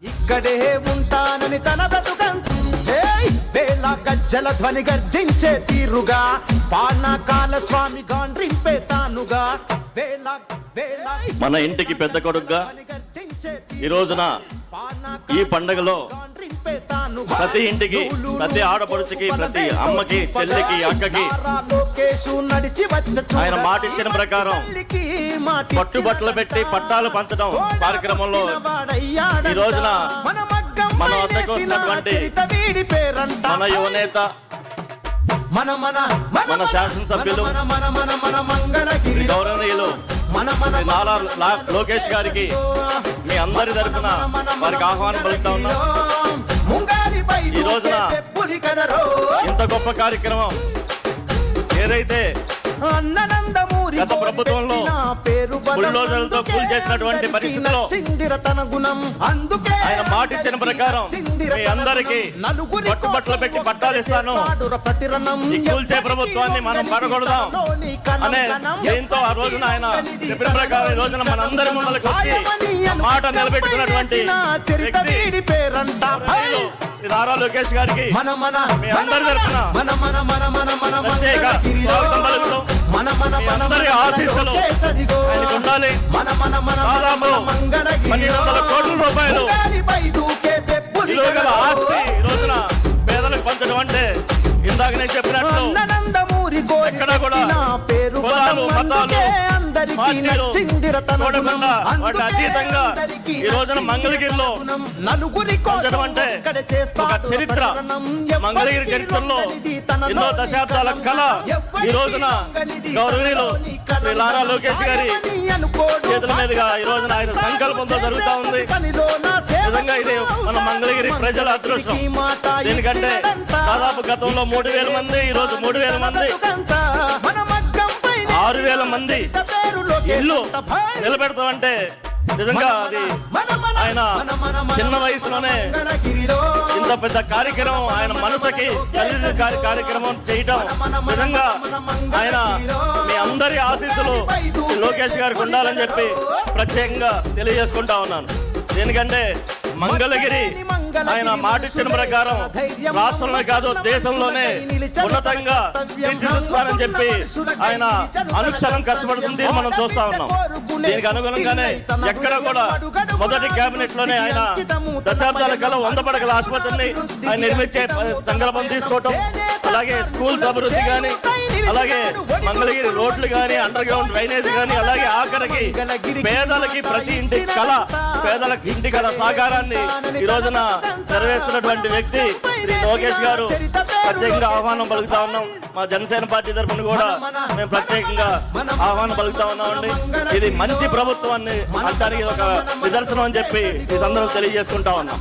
ఇక్కడే ఉంటానని తన బ్రతుకంతా వేళ గజ్జల ధ్వని గర్జించే తీరుగా పానకాల స్వామి గాండ్రింపే తానుగా వేళ వేళ మన ఇంటికి పెద్ద కొడుకుగా ఈ రోజున ఈ పండుగలో ప్రతి ఇంటికి ప్రతి ఆడపడుచుకి ప్రతి అమ్మకి చెల్లికి అక్కకి ఆయన మాట ఇచ్చిన ప్రకారం పట్టుబట్టలు పెట్టి పట్టాలు పంచడం కార్యక్రమంలో ఈ రోజున మన వద్దకు వచ్చినటువంటి మన యువనేత మన శాసనసభ్యులు గౌరవనీయులు నారా లోకేష్ గారికి మీ అందరి తరపున వారికి ఆహ్వానం పలుకుతా ఉన్నాం. ఈ రోజున ఇంత గొప్ప కార్యక్రమం ఏదైతే గత ప్రభుత్వంలో బుల్డోజర్లతో కూల్ చేసినటువంటి పరిస్థితిలో ఆయన మాట ఇచ్చిన ప్రకారం మీ అందరికీ పట్టుబట్టలు పెట్టి పట్టాలు ఇస్తాను, ఈ కూల్చే ప్రభుత్వాన్ని మనం పడగొడదాం అనే దీంతో ఆ రోజున ఆయన చెప్పిన ప్రకారం ఈ రోజున మనందరి ముందరికి వచ్చి మాట నిలబెట్టుకున్నటువంటి నారా లోకేష్ గారికి మీ అందరి తరఫున ప్రత్యేక స్వాగతం పలుకుతూ అందరి ఆశీస్సులు ఆయనకు ఉండాలి. దాదాపు 1200 కోట్ల రూపాయలు విలువ గల ఆస్తి ఈ రోజున పేదలకు పంచడం అంటే ఇందాక నేను చెప్పినట్లు ఎక్కడ కూడా కులాలు మతాలు పార్టీలు చూడకుండా వాటి అతీతంగా ఈ రోజున మంగళగిరిలో పంచడం అంటే ఒక చరిత్ర. మంగళగిరి చరిత్రలో ఎన్నో దశాబ్దాల కళ ఈ రోజున గౌరవనీయులు శ్రీ నారా లోకేష్ గారి చేతుల మీదుగా ఈ రోజున ఆయన సంకల్పంతో జరుగుతూ ఉంది. నిజంగా ఇది మన మంగళగిరి ప్రజల అదృష్టం. దీనికంటే దాదాపు గతంలో 3000 మంది, ఈ రోజు 3000 మంది, 6000 మంది ఇల్లు నిలబెడతామంటే నిజంగా అది ఆయన చిన్న వయసులోనే ఇంత పెద్ద కార్యక్రమం ఆయన మనసుకి కలిసి కార్యక్రమం చేయటం నిజంగా ఆయన మీ అందరి ఆశీస్సులు లోకేష్ గారికి ఉండాలని చెప్పి ప్రత్యేకంగా తెలియజేసుకుంటా ఉన్నాను. ఎందుకంటే మంగళగిరి ఆయన మాట ఇచ్చిన ప్రకారం రాష్ట్రంలో కాదు దేశంలోనే ఉన్నతంగా తీర్చిదిద్దాలని చెప్పి ఆయన అనుక్షణం కష్టపడుతుంది మనం చూస్తా ఉన్నాం. దీనికి అనుగుణంగానే ఎక్కడ కూడా మొదటి కేబినెట్ లోనే ఆయన దశాబ్దాల కల 100 పడకల ఆసుపత్రిని ఆయన నిర్మించే సంకల్పం తీసుకోవటం, అలాగే స్కూల్స్ అభివృద్ధి కానీ, అలాగే మంగళగిరి రోడ్లు కానీ, అండర్ గ్రౌండ్ డ్రైనేజ్ కానీ, అలాగే ఆఖరికి పేదలకి ప్రతి ఇంటి కళ, పేదలకి ఇంటి కళ సాకారాన్ని ఈ రోజున నెరవేరుస్తున్నటువంటి వ్యక్తి శ్రీ లోకేష్ గారు. ప్రత్యేకంగా ఆహ్వానం పలుకుతా ఉన్నాం. మా జనసేన పార్టీ తరఫున కూడా మేము ప్రత్యేకంగా ఆహ్వానం పలుకుతా ఉన్నామండి. ఇది మంచి ప్రభుత్వాన్ని అంటానికి ఒక నిదర్శనం అని చెప్పి ఈ సందర్భంగా తెలియజేసుకుంటా ఉన్నాం.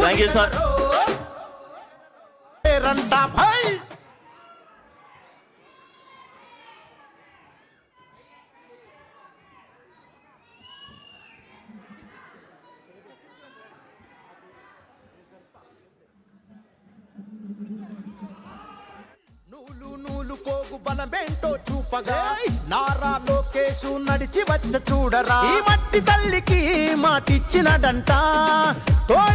Thank you sir. నూలు పోగు బలమేంటో చూపగా నారా లోకేష్ నడిచి వచ్చ చూడరా. ఈ మట్టి తల్లికి మాటిచ్చినడంట తోడా